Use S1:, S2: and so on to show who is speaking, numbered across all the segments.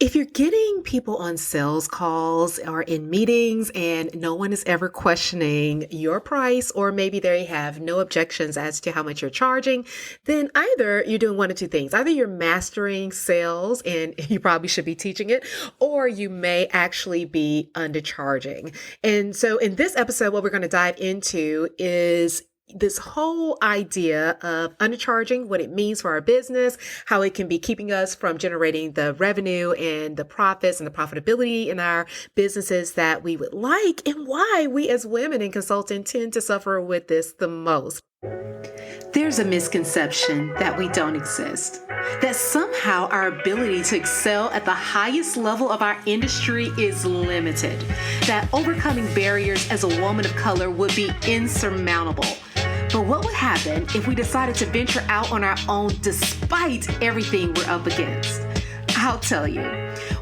S1: If you're getting people on sales calls or in meetings and no one is ever questioning your price, or maybe they have no objections as to how much you're charging, then either you're doing one of two things. Either you're mastering sales and you probably should be teaching it, or you may actually be undercharging. And so in this episode, what we're going to dive into is this whole idea of undercharging, what it means for our business, how it can be keeping us from generating the revenue and the profits and the profitability in our businesses that we would like, and why we as women in consulting tend to suffer with this the most. There's a misconception that we don't exist, that somehow our ability to excel at the highest level of our industry is limited, that overcoming barriers as a woman of color would be insurmountable. But what would happen if we decided to venture out on our own despite everything we're up against? I'll tell you.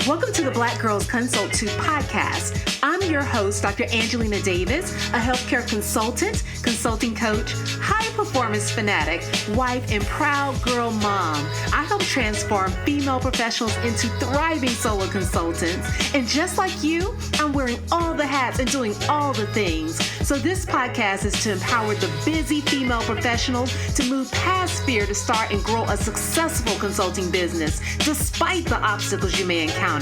S1: Welcome to the Black Girls Consult 2 podcast. I'm your host, Dr. Angelina Davis, a healthcare consultant, consulting coach, high performance fanatic, wife, and proud girl mom. I help transform female professionals into thriving solo consultants. And just like you, I'm wearing all the hats and doing all the things. So this podcast is to empower the busy female professional to move past fear to start and grow a successful consulting business, despite the obstacles you may encounter.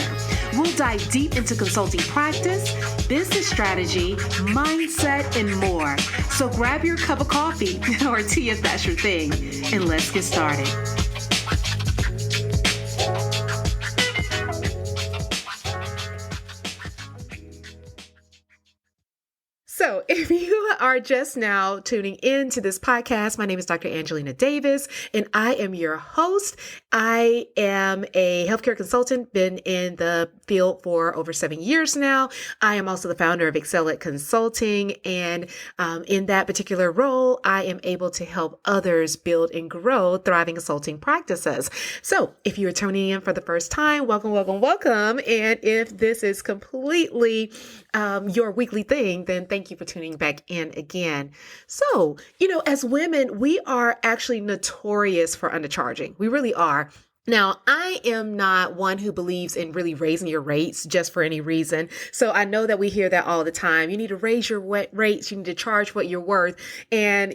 S1: We'll dive deep into consulting practice, business strategy, mindset, and more. So grab your cup of coffee or tea if that's your thing, and let's get started. So if you are just now tuning in to this podcast, my name is Dr. Angelina Davis, and I am your host. I am a healthcare consultant, been in the field for over 7 years now. I am also the founder of Excel at Consulting, and in that particular role, I am able to help others build and grow thriving consulting practices. So if you are tuning in for the first time, welcome, welcome, welcome. And if this is completely your weekly thing, then thank you for tuning back in again. So, as women, we are actually notorious for undercharging. We really are. Now, I am not one who believes in really raising your rates just for any reason. So I know that we hear that all the time. You need to raise your rates. You need to charge what you're worth. And,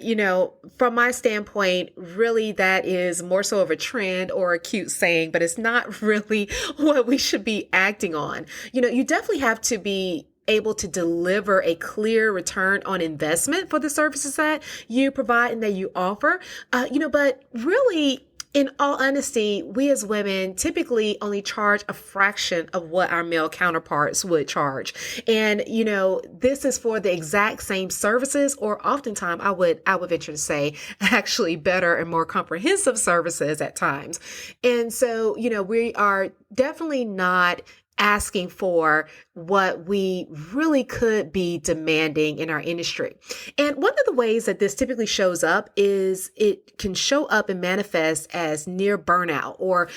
S1: from my standpoint, really that is more so of a trend or a cute saying, but it's not really what we should be acting on. You definitely have to be able to deliver a clear return on investment for the services that you provide and that you offer. But really, in all honesty, we as women typically only charge a fraction of what our male counterparts would charge. And, this is for the exact same services, or oftentimes I would venture to say actually better and more comprehensive services at times. And so, we are definitely not asking for what we really could be demanding in our industry. And one of the ways that this typically shows up is it can show up and manifest as near burnout or,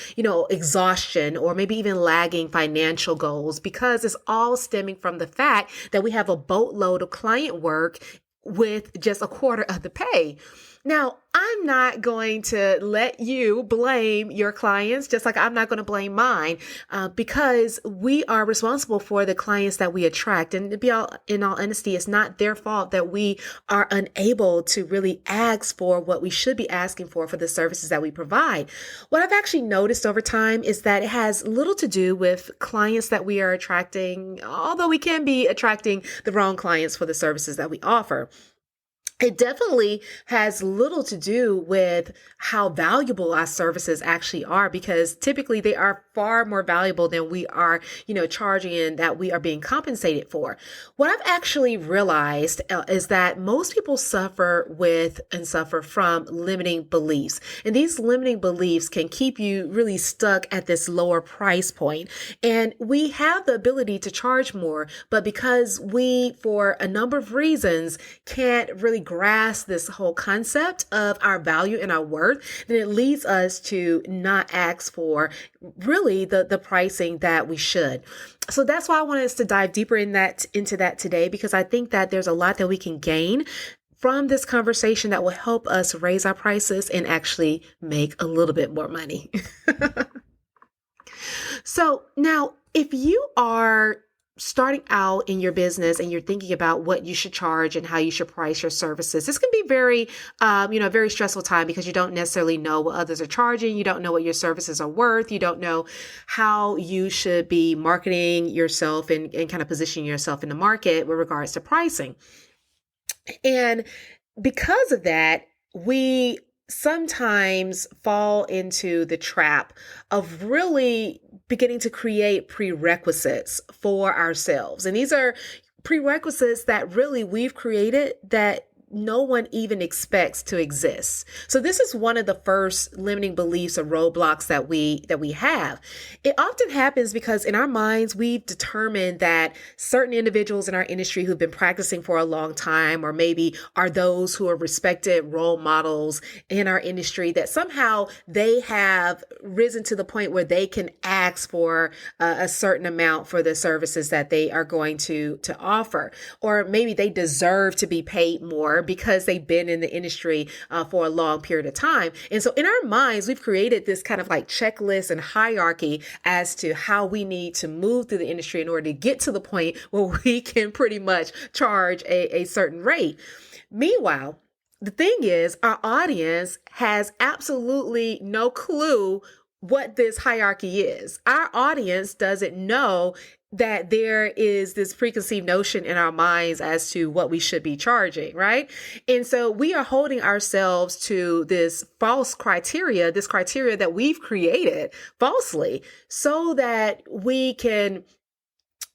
S1: exhaustion, or maybe even lagging financial goals, because it's all stemming from the fact that we have a boatload of client work with just a quarter of the pay. Now, I'm not going to let you blame your clients, just like I'm not going to blame mine, because we are responsible for the clients that we attract. And in all honesty, it's not their fault that we are unable to really ask for what we should be asking for the services that we provide. What I've actually noticed over time is that it has little to do with clients that we are attracting, although we can be attracting the wrong clients for the services that we offer. It definitely has little to do with how valuable our services actually are, because typically they are far more valuable than we are, charging and that we are being compensated for. What I've actually realized is that most people suffer from limiting beliefs. And these limiting beliefs can keep you really stuck at this lower price point. And we have the ability to charge more, but because we, for a number of reasons, can't really grasp this whole concept of our value and our worth, then it leads us to not ask for really the pricing that we should. So that's why I wanted us to dive deeper into that today, because I think that there's a lot that we can gain from this conversation that will help us raise our prices and actually make a little bit more money. So now, if you are starting out in your business and you're thinking about what you should charge and how you should price your services, this can be very, a very stressful time because you don't necessarily know what others are charging. You don't know what your services are worth. You don't know how you should be marketing yourself and kind of positioning yourself in the market with regards to pricing. And because of that, we sometimes fall into the trap of really beginning to create prerequisites for ourselves. And these are prerequisites that really we've created that no one even expects to exist. So this is one of the first limiting beliefs or roadblocks that we have. It often happens because in our minds, we've determined that certain individuals in our industry who've been practicing for a long time, or maybe are those who are respected role models in our industry, that somehow they have risen to the point where they can ask for a certain amount for the services that they are going to offer, or maybe they deserve to be paid more because they've been in the industry for a long period of time. And so in our minds, we've created this kind of like checklist and hierarchy as to how we need to move through the industry in order to get to the point where we can pretty much charge a certain rate. Meanwhile, the thing is, our audience has absolutely no clue what this hierarchy is. Our audience doesn't know that there is this preconceived notion in our minds as to what we should be charging, right? And so we are holding ourselves to this false criteria, this criteria that we've created falsely, so that we can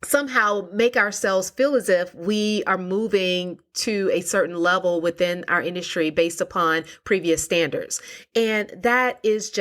S1: somehow make ourselves feel as if we are moving to a certain level within our industry based upon previous standards. And that is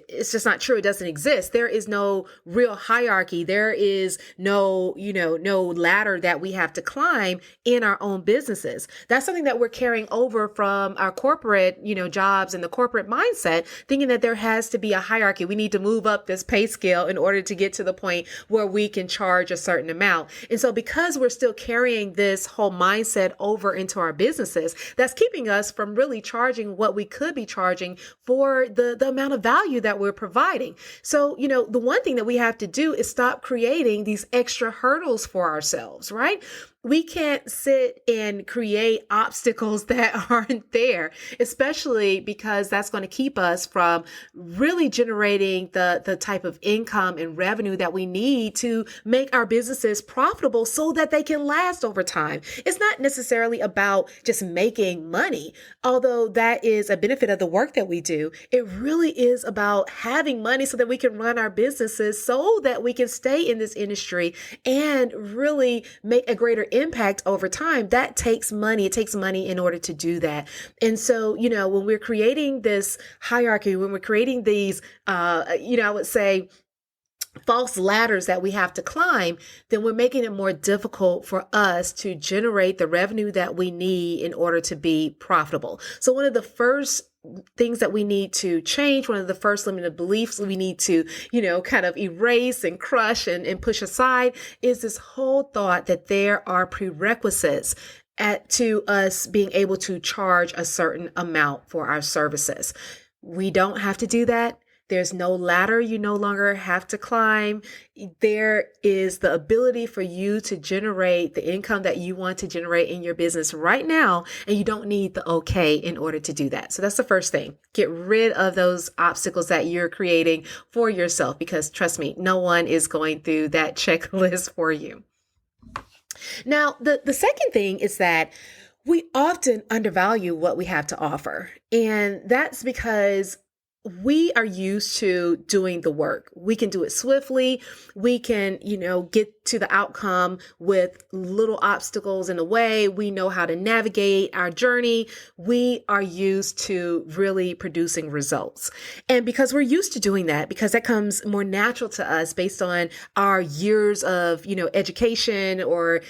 S1: it's just not true. It doesn't exist. There is no real hierarchy. There is no ladder that we have to climb in our own businesses. That's something that we're carrying over from our corporate, jobs and the corporate mindset, thinking that there has to be a hierarchy. We need to move up this pay scale in order to get to the point where we can charge a certain amount. And so because we're still carrying this whole mindset over into our businesses, that's keeping us from really charging what we could be charging for the amount of value that we're providing. So, the one thing that we have to do is stop creating these extra hurdles for ourselves, right? We can't sit and create obstacles that aren't there, especially because that's going to keep us from really generating the type of income and revenue that we need to make our businesses profitable so that they can last over time. It's not necessarily about just making money, although that is a benefit of the work that we do. It really is about having money so that we can run our businesses so that we can stay in this industry and really make a greater impact over time. That takes money. It takes money in order to do that. And so, when we're creating this hierarchy, when we're creating these, I would say, false ladders that we have to climb, then we're making it more difficult for us to generate the revenue that we need in order to be profitable. So one of the first things that we need to change, one of the first limited beliefs we need to, kind of erase and crush and push aside is this whole thought that there are prerequisites to us being able to charge a certain amount for our services. We don't have to do that. There's no ladder you no longer have to climb. There is the ability for you to generate the income that you want to generate in your business right now, and you don't need the okay in order to do that. So that's the first thing. Get rid of those obstacles that you're creating for yourself, because trust me, no one is going through that checklist for you. Now, the second thing is that we often undervalue what we have to offer. And that's because we are used to doing the work. We can do it swiftly. We can, get to the outcome with little obstacles in the way. We know how to navigate our journey. We are used to really producing results. And because we're used to doing that, because that comes more natural to us based on our years of, education or,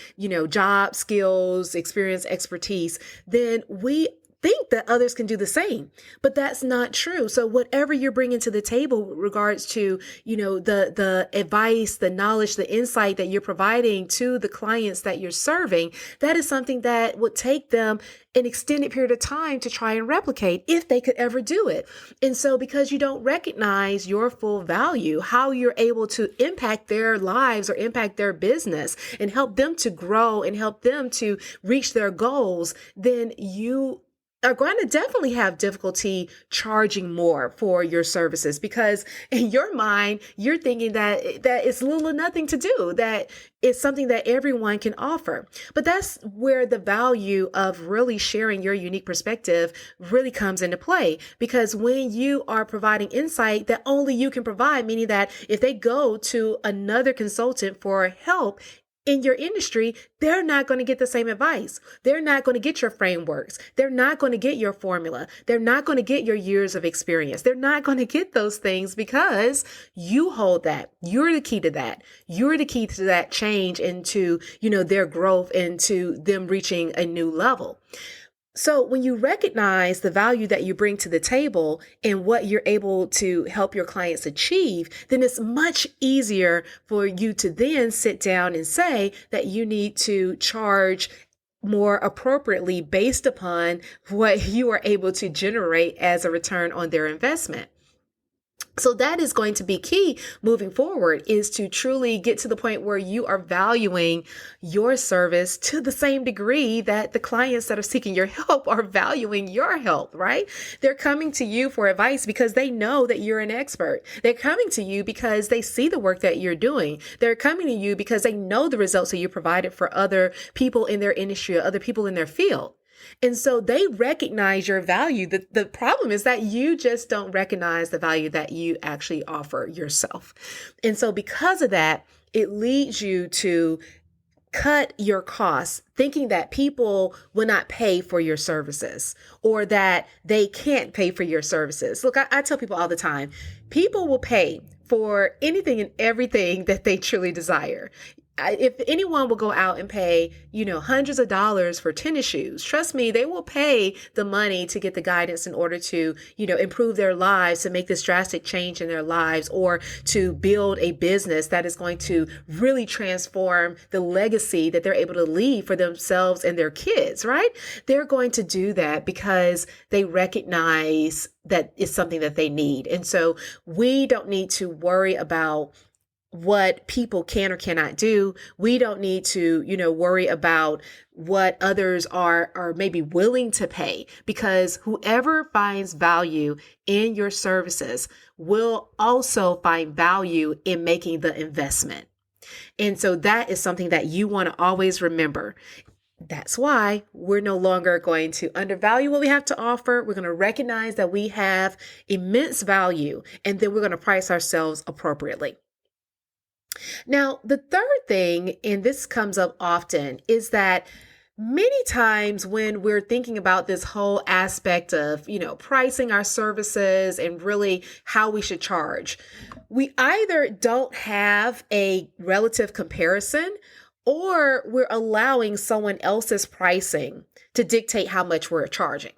S1: job skills, experience, expertise, then we think that others can do the same, but that's not true. So whatever you're bringing to the table with regards to, the advice, the knowledge, the insight that you're providing to the clients that you're serving, that is something that would take them an extended period of time to try and replicate if they could ever do it. And so because you don't recognize your full value, how you're able to impact their lives or impact their business and help them to grow and help them to reach their goals, then you are going to definitely have difficulty charging more for your services, because in your mind, you're thinking that it's little or nothing to do, that it's something that everyone can offer. But that's where the value of really sharing your unique perspective really comes into play, because when you are providing insight that only you can provide, meaning that if they go to another consultant for help in your industry, they're not going to get the same advice. They're not going to get your frameworks. They're not going to get your formula. They're not going to get your years of experience. They're not going to get those things because you hold that. You're the key to that. You're the key to that change into, their growth, into them reaching a new level. So when you recognize the value that you bring to the table and what you're able to help your clients achieve, then it's much easier for you to then sit down and say that you need to charge more appropriately based upon what you are able to generate as a return on their investment. So that is going to be key moving forward, is to truly get to the point where you are valuing your service to the same degree that the clients that are seeking your help are valuing your help, right? They're coming to you for advice because they know that you're an expert. They're coming to you because they see the work that you're doing. They're coming to you because they know the results that you provided for other people in their industry or other people in their field. And so they recognize your value. The problem is that you just don't recognize the value that you actually offer yourself. And so because of that, it leads you to cut your costs, thinking that people will not pay for your services or that they can't pay for your services. Look, I tell people all the time, people will pay for anything and everything that they truly desire. If anyone will go out and pay, hundreds of dollars for tennis shoes, trust me, they will pay the money to get the guidance in order to, improve their lives, to make this drastic change in their lives, or to build a business that is going to really transform the legacy that they're able to leave for themselves and their kids, right? They're going to do that because they recognize that it's something that they need. And so we don't need to worry about what people can or cannot do. We don't need to, worry about what others are maybe willing to pay, because whoever finds value in your services will also find value in making the investment. And so that is something that you want to always remember. That's why we're no longer going to undervalue what we have to offer. We're going to recognize that we have immense value, and then we're going to price ourselves appropriately. Now, the third thing, and this comes up often, is that many times when we're thinking about this whole aspect of, pricing our services and really how we should charge, we either don't have a relative comparison, or we're allowing someone else's pricing to dictate how much we're charging.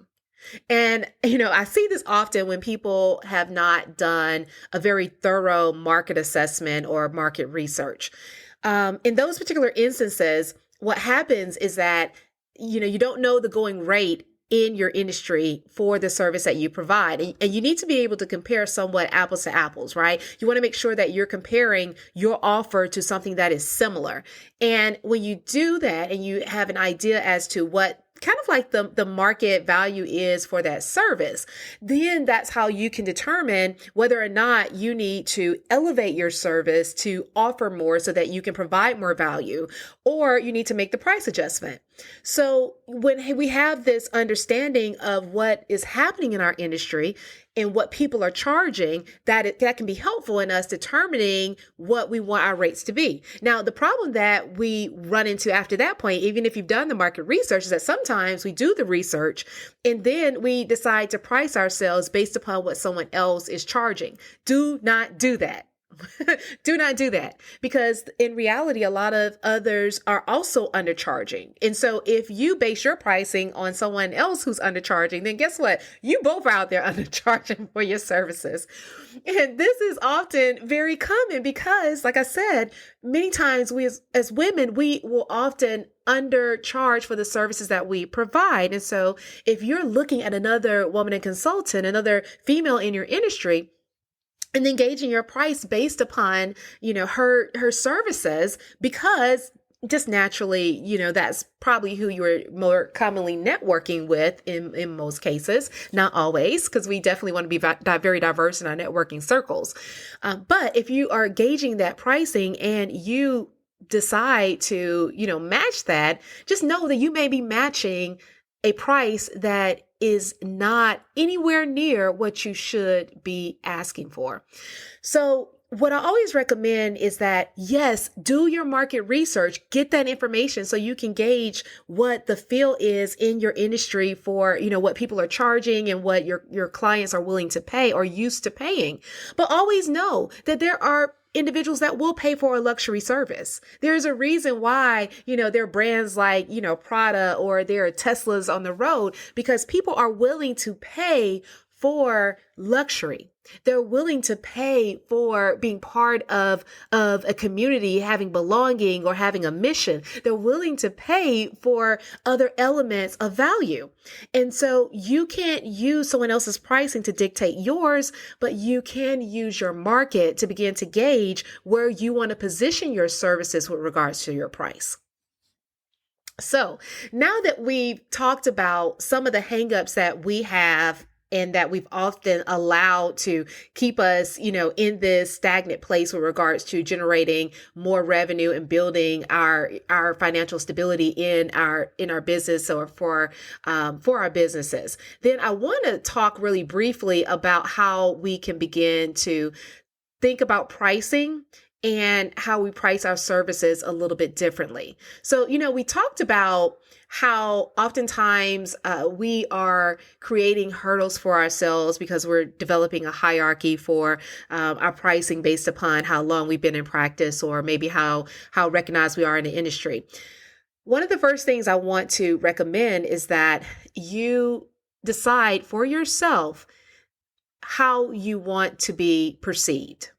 S1: And, I see this often when people have not done a very thorough market assessment or market research. In those particular instances, what happens is that, you don't know the going rate in your industry for the service that you provide. And you need to be able to compare somewhat apples to apples, right? You want to make sure that you're comparing your offer to something that is similar. And when you do that and you have an idea as to what kind of like the market value is for that service, then that's how you can determine whether or not you need to elevate your service to offer more so that you can provide more value, or you need to make the price adjustment. So when we have this understanding of what is happening in our industry and what people are charging, that can be helpful in us determining what we want our rates to be. Now, the problem that we run into after that point, even if you've done the market research, is that sometimes we do the research and then we decide to price ourselves based upon what someone else is charging. Do not do that. Do not do that, because in reality, a lot of others are also undercharging. And so if you base your pricing on someone else who's undercharging, then guess what? You both are out there undercharging for your services. And this is often very common because, like I said, many times we as women, we will often undercharge for the services that we provide. And so if you're looking at another woman and consultant, another female in your industry, and engaging your price based upon, her services, because just naturally, that's probably who you're more commonly networking with in most cases, not always, because we definitely want to be very diverse in our networking circles. But if you are gauging that pricing and you decide to, match that, just know that you may be matching a price that is not anywhere near what you should be asking for. So what I always recommend is that, yes, do your market research, get that information so you can gauge what the feel is in your industry for, what people are charging and what your clients are willing to pay or used to paying. But always know that there are individuals that will pay for a luxury service. There's a reason why, there are brands like, Prada, or there are Teslas on the road, because people are willing to pay for luxury. They're willing to pay for being part of a community, having belonging or having a mission. They're willing to pay for other elements of value. And so you can't use someone else's pricing to dictate yours, but you can use your market to begin to gauge where you want to position your services with regards to your price. So now that we've talked about some of the hangups that we have and that we've often allowed to keep us, in this stagnant place with regards to generating more revenue and building our financial stability in our business or for our businesses, then I want to talk really briefly about how we can begin to think about pricing and how we price our services a little bit differently. So, we talked about how oftentimes we are creating hurdles for ourselves because we're developing a hierarchy for our pricing based upon how long we've been in practice, or maybe how recognized we are in the industry. One of the first things I want to recommend is that you decide for yourself how you want to be perceived.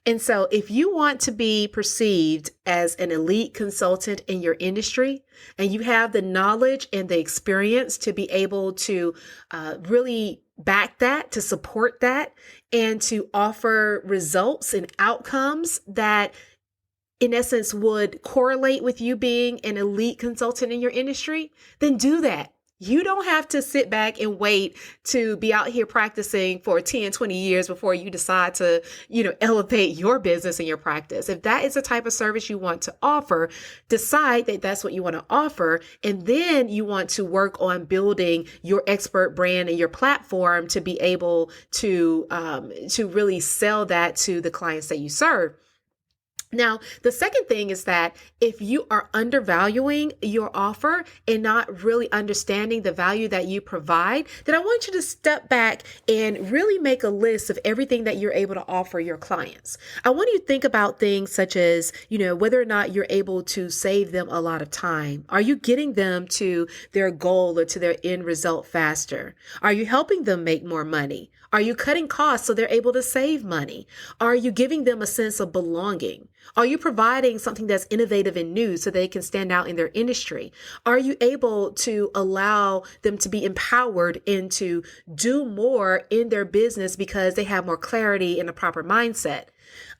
S1: And so if you want to be perceived as an elite consultant in your industry, and you have the knowledge and the experience to be able to really back that, to support that, and to offer results and outcomes that in essence would correlate with you being an elite consultant in your industry, then do that. You don't have to sit back and wait to be out here practicing for 10, 20 years before you decide to, elevate your business and your practice. If that is the type of service you want to offer, decide that that's what you want to offer. And then you want to work on building your expert brand and your platform to be able to really sell that to the clients that you serve. Now, the second thing is that if you are undervaluing your offer and not really understanding the value that you provide, then I want you to step back and really make a list of everything that you're able to offer your clients. I want you to think about things such as, whether or not you're able to save them a lot of time. Are you getting them to their goal or to their end result faster? Are you helping them make more money? Are you cutting costs so they're able to save money? Are you giving them a sense of belonging? Are you providing something that's innovative and new so they can stand out in their industry? Are you able to allow them to be empowered and to do more in their business because they have more clarity and a proper mindset?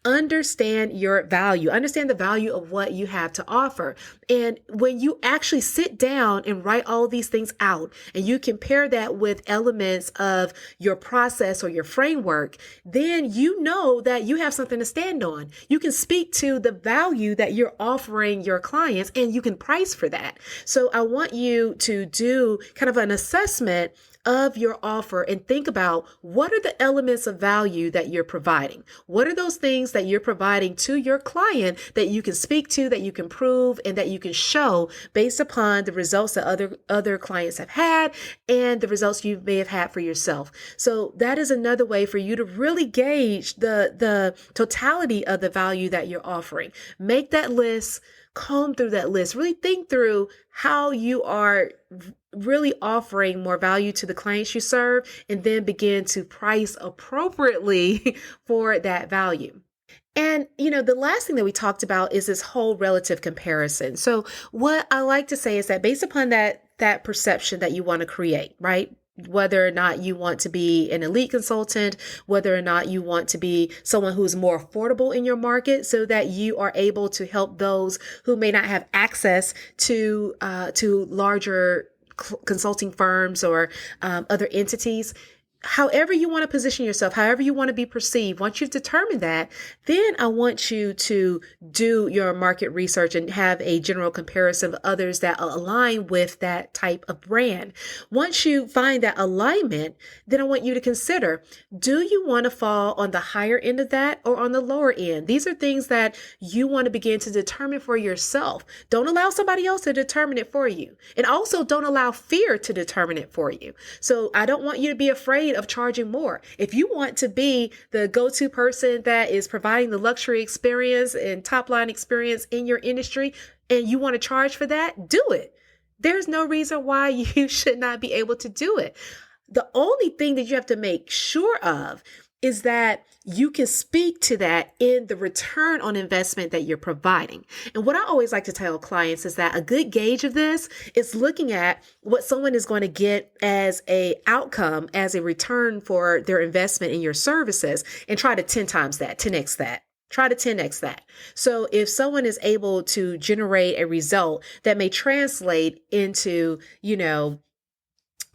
S1: Understand your value. Understand the value of what you have to offer. And when you actually sit down and write all these things out and you compare that with elements of your process or your framework, then you know that you have something to stand on. You can speak to the value that you're offering your clients and you can price for that. So I want you to do kind of an assessment of your offer and think about what are the elements of value that you're providing? What are those things that you're providing to your client that you can speak to, that you can prove, and that you can show based upon the results that other clients have had and the results you may have had for yourself. So that is another way for you to really gauge the totality of the value that you're offering. Make that list, comb through that list, really think through how you are really offering more value to the clients you serve, and then begin to price appropriately for that value. And, the last thing that we talked about is this whole relative comparison. So what I like to say is that based upon that perception that you want to create, right? Whether or not you want to be an elite consultant, whether or not you want to be someone who's more affordable in your market so that you are able to help those who may not have access to larger consulting firms or other entities. However you want to position yourself, however you want to be perceived, once you've determined that, then I want you to do your market research and have a general comparison of others that align with that type of brand. Once you find that alignment, then I want you to consider, do you want to fall on the higher end of that or on the lower end? These are things that you want to begin to determine for yourself. Don't allow somebody else to determine it for you. And also don't allow fear to determine it for you. So I don't want you to be afraid of charging more. If you want to be the go-to person that is providing the luxury experience and top line experience in your industry, and you want to charge for that, do it. There's no reason why you should not be able to do it. The only thing that you have to make sure of is that you can speak to that in the return on investment that you're providing. And what I always like to tell clients is that a good gauge of this is looking at what someone is going to get as a outcome, as a return for their investment in your services, and try to 10 times that, 10x that. Try to 10x that. So if someone is able to generate a result that may translate into,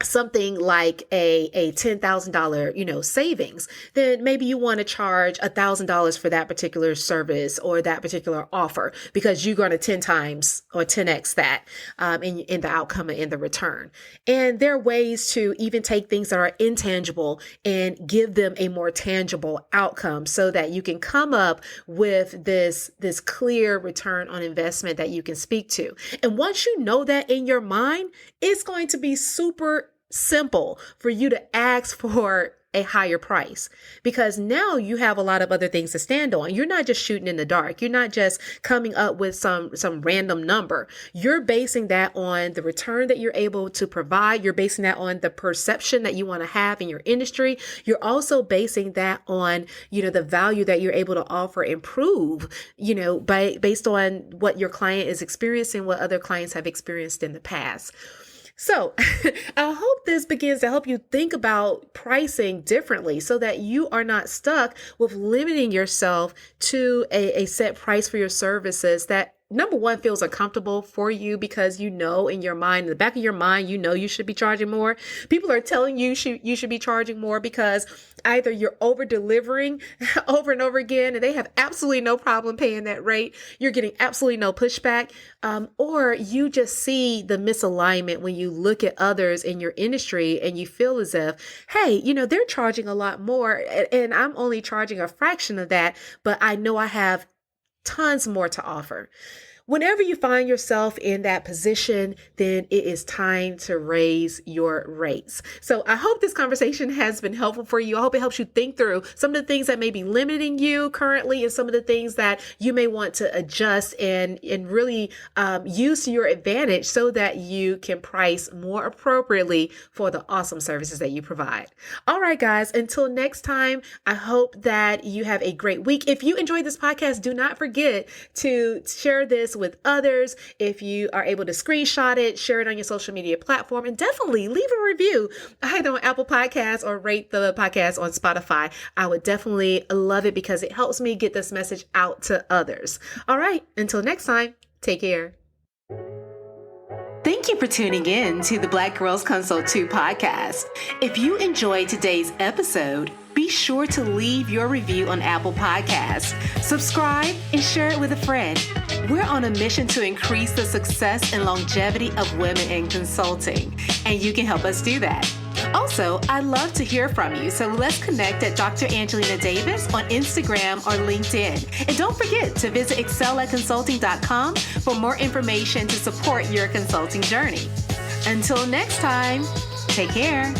S1: something like a $10,000, savings, then maybe you want to charge $1,000 for that particular service or that particular offer because you're going to 10 times or 10x that in the outcome and in the return. And there are ways to even take things that are intangible and give them a more tangible outcome so that you can come up with this clear return on investment that you can speak to. And once you know that in your mind, it's going to be super simple for you to ask for a higher price because now you have a lot of other things to stand on. You're not just shooting in the dark. You're not just coming up with some random number. You're basing that on the return that you're able to provide. You're basing that on the perception that you want to have in your industry. You're also basing that on, the value that you're able to offer and prove, based on what your client is experiencing, what other clients have experienced in the past. So I hope this begins to help you think about pricing differently so that you are not stuck with limiting yourself to a set price for your services that, number one, feels uncomfortable for you because in your mind, in the back of your mind, you should be charging more. People are telling you you should be charging more because either you're over delivering over and over again and they have absolutely no problem paying that rate. You're getting absolutely no pushback. Or you just see the misalignment when you look at others in your industry and you feel as if, hey, they're charging a lot more and I'm only charging a fraction of that, but I know I have tons more to offer. Whenever you find yourself in that position, then it is time to raise your rates. So I hope this conversation has been helpful for you. I hope it helps you think through some of the things that may be limiting you currently and some of the things that you may want to adjust and really use to your advantage so that you can price more appropriately for the awesome services that you provide. All right, guys, until next time, I hope that you have a great week. If you enjoyed this podcast, do not forget to share this with others. If you are able to screenshot it, share it on your social media platform, and definitely leave a review either on Apple Podcasts or rate the podcast on Spotify. I would definitely love it because it helps me get this message out to others. All right, until next time, take care. Thank you for tuning in to the Black Girls Consult 2 podcast. If you enjoyed today's episode, be sure to leave your review on Apple Podcasts, subscribe, and share it with a friend. We're on a mission to increase the success and longevity of women in consulting, and you can help us do that. Also, I love to hear from you, so let's connect at Dr. Angelina Davis on Instagram or LinkedIn. And don't forget to visit excelatconsulting.com for more information to support your consulting journey. Until next time, take care.